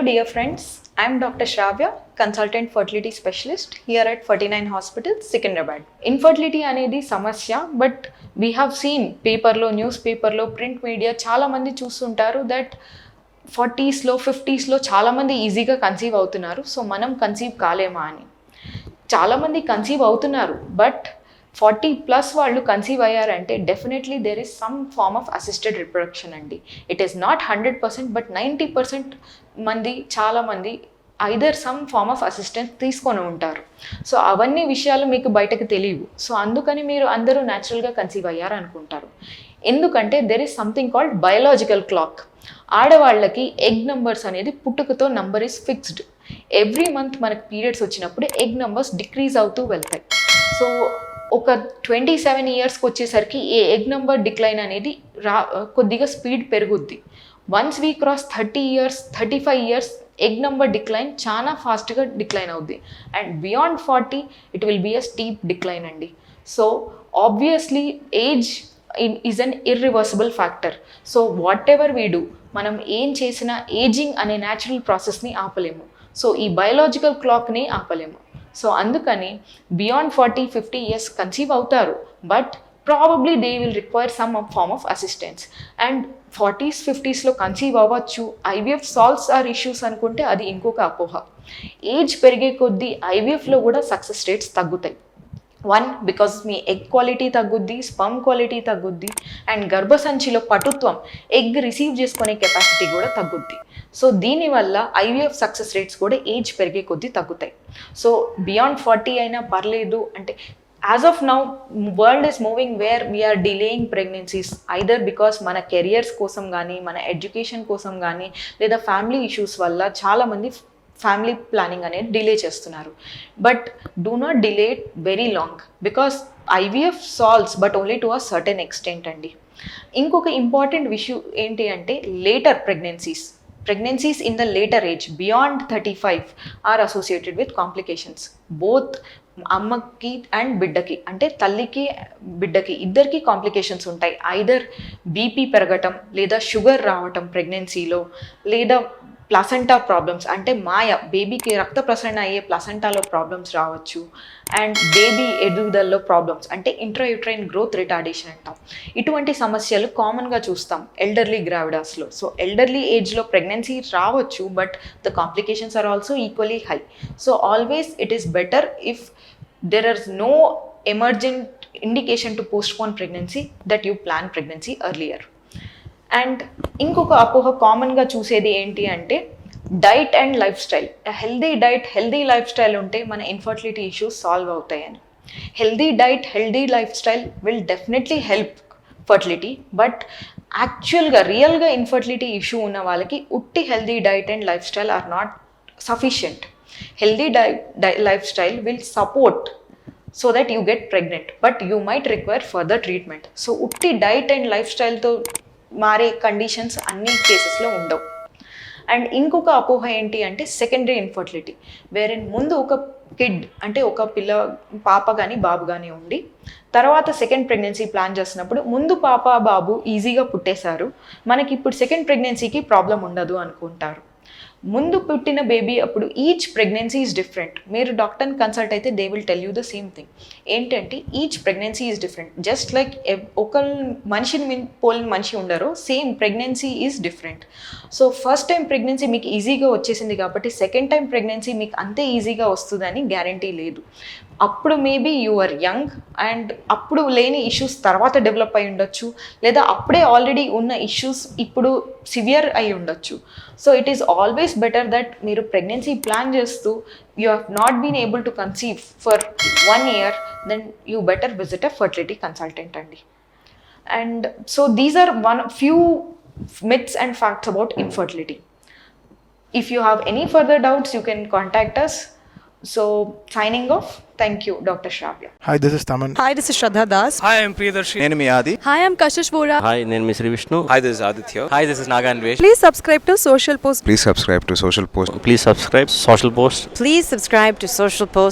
dear friends. I am Dr. Shravya, consultant fertility specialist here at 49 Hospital, Secunderabad. Infertility అనేది సమస్య, but we have seen పేపర్లో, news పేపర్లో, print media చాలామంది చూస్తుంటారు that 40sలో 50sలో చాలామంది ఈజీగా కన్సీవ్ అవుతున్నారు. సో మనం కన్సీవ్ కాలేమా అని. చాలామంది కన్సీవ్ అవుతున్నారు, బట్ 40+ వాళ్ళు కన్సీవ్ అయ్యారంటే definitely there is some form of assisted reproduction అండి. ఇట్ ఈస్ నాట్ 100%, బట్ 90% మంది, చాలామంది either some form of assistance తీసుకొని ఉంటారు. సో అవన్నీ విషయాలు మీకు బయటకు తెలియవు. సో అందుకని మీరు అందరూ న్యాచురల్గా కన్సీవ్ అయ్యారు అనుకుంటారు. ఎందుకంటే there is something called biological clock. ఆడవాళ్ళకి ఎగ్ నెంబర్స్ అనేది పుట్టుకతో number is fixed. Every month మనకు పీరియడ్స్ వచ్చినప్పుడు ఎగ్ నెంబర్స్ డిక్రీజ్ అవుతూ వెళ్తాయి. సో ఒక 27 ఇయర్స్కి వచ్చేసరికి ఏ ఎగ్ నెంబర్ డిక్లైన్ అనేది కొద్దిగా స్పీడ్ పెరుగుద్ది. Once we cross 30 years 35 years egg number decline చాలా ఫాస్ట్గా డిక్లైన్ అవుద్ది. And beyond 40 it will be a steep decline అండి. So obviously age is an irreversible factor. So whatever we do, మనం ఏం చేసినా ఏజింగ్ అనే natural ప్రాసెస్ని ఆపలేము. సో ఈ బయోలాజికల్ క్లాక్ని ఆపలేము. సో అందుకని బియాండ్ 40-50 ఇయర్స్ కన్సీవ్ అవుతారు, but probably they will require some form of assistance. And 40s-50sలో conceive అవ్వచ్చు, ఐవీఎఫ్ సాల్వ్స్ ఆర్ ఇష్యూస్ అనుకుంటే అది ఇంకొక అపోహ. ఏజ్ పెరిగే కొద్దీ ఐవీఎఫ్లో కూడా సక్సెస్ రేట్స్ తగ్గుతాయి. వన్, బికాస్ మీ ఎగ్ క్వాలిటీ తగ్గుద్ది, స్పర్మ్ క్వాలిటీ తగ్గుద్ది, అండ్ గర్భసంచిలో పటుత్వం, ఎగ్ రిసీవ్ చేసుకునే కెపాసిటీ కూడా తగ్గుద్ది. సో దీనివల్ల ఐవీఎఫ్ సక్సెస్ రేట్స్ కూడా ఏజ్ పెరిగే కొద్దీ తగ్గుతాయి. సో బియాండ్ 40 అయినా పర్లేదు అంటే, as of now world is moving where we are delaying pregnancies either because మన కెరియర్స్ కోసం కానీ, మన ఎడ్యుకేషన్ కోసం కానీ, లేదా ఫ్యామిలీ ఇష్యూస్ వల్ల చాలామంది ఫ్యామిలీ ప్లానింగ్ అనేది డిలే చేస్తున్నారు. But do not delay it very long, because IVF solves but only to a certain extent అండి. ఇంకొక ఇంపార్టెంట్ విషయం ఏంటి అంటే, later pregnancies in the later age beyond 35 are associated with complications. Both అమ్మకి and బిడ్డకి, అంటే తల్లికి బిడ్డకి ఇద్దరికి కాంప్లికేషన్స్ ఉంటాయి. ఐదర్ బీపీ పెరగటం, లేదా షుగర్ రావటం ప్రెగ్నెన్సీలో, లేదా ప్లాసెంటా ప్రాబ్లమ్స్ అంటే బేబీకి రక్త ప్రసరణ అయ్యే ప్లాసెంటాలో ప్రాబ్లమ్స్ రావచ్చు. అండ్ బేబీ ఎదుగుదలలో ప్రాబ్లమ్స్ అంటే ఇంట్రాయూట్రైన్ గ్రోత్ రిటార్డేషన్ అంటాం. ఇటువంటి సమస్యలు కామన్గా చూస్తాం ఎల్డర్లీ గ్రావిడాస్లో. సో ఎల్డర్లీ ఏజ్లో ప్రెగ్నెన్సీ రావచ్చు, but the complications are also equally high. So always it is better if there is no emergent indication to postpone pregnancy that you plan pregnancy earlier. And ఇంకొక అపోహ కామన్గా చూసేది ఏంటి అంటే, diet and life style. Healthy diet, healthy life style ఉంటే మన infertility issues solve అవుతాయని. Healthy diet, healthy life style will definitely help fertility, but యాక్చువల్గా రియల్గా ఇన్ఫర్టిలిటీ ఇష్యూ ఉన్న వాళ్ళకి ఉట్టి healthy diet and life style or not sufficient. Healthy lifestyle will support so that you get pregnant, but you might require further treatment. So utti diet and lifestyle తో మారే conditions అన్ని కేసెస్లో ఉండవు. And ఇంకొక అపోహ ఏంటి అంటే సెకండరీ ఇన్ఫర్టిలిటీ, వేరే ముందు ఒక కిడ్ అంటే ఒక పాప కానీ బాబు కానీ ఉండి, తర్వాత సెకండ్ ప్రెగ్నెన్సీ ప్లాన్ చేసినప్పుడు ముందు పాప బాబు ఈజీగా పుట్టేశారు, మనకి ఇప్పుడు సెకండ్ ప్రెగ్నెన్సీకి ప్రాబ్లం ఉండదు అనుకుంటారు. ముందు పుట్టిన బేబీ అప్పుడు ఈచ్ ప్రెగ్నెన్సీ ఈజ్ డిఫరెంట్. మీరు డాక్టర్ని కన్సల్ట్ అయితే they will tell you the same thing. ఏంటంటే each pregnancy is different. Just like ఒక మనిషిని పోలిన మనిషి ఉండరు, same pregnancy is different. So first time pregnancy మీకు ఈజీగా వచ్చేసింది కాబట్టి సెకండ్ టైం ప్రెగ్నెన్సీ మీకు అంతే ఈజీగా వస్తుందని గ్యారంటీ లేదు. అప్పుడు maybe you are young and అప్పుడు లేని ఇష్యూస్ తర్వాత డెవలప్ అయి ఉండొచ్చు, లేదా అప్పుడే ఆల్రెడీ ఉన్న ఇష్యూస్ ఇప్పుడు సివియర్ అయి ఉండొచ్చు. So it is always better that మీరు ప్రెగ్నెన్సీ ప్లాన్ చేస్తూ you have not been able to conceive for 1 year, then you better visit a fertility consultant అండి. And so these are few myths and facts about infertility. If you have any further doubts, you can contact us. So signing off, thank you, Dr. Shravya. Hi, this is Taman. Hi, this is Shraddha Das. Hi, I'm Priyadarshi. నేను మీ ఆది. Hi, I'm Kashish Vora. Hi, నేను మీ Shri Vishnu. Hi, this is Aditya. Hi, this is Naga Anvesh. Please subscribe to Social Post. Please subscribe to Social Post. Please subscribe Social Post. Please subscribe to Social Post.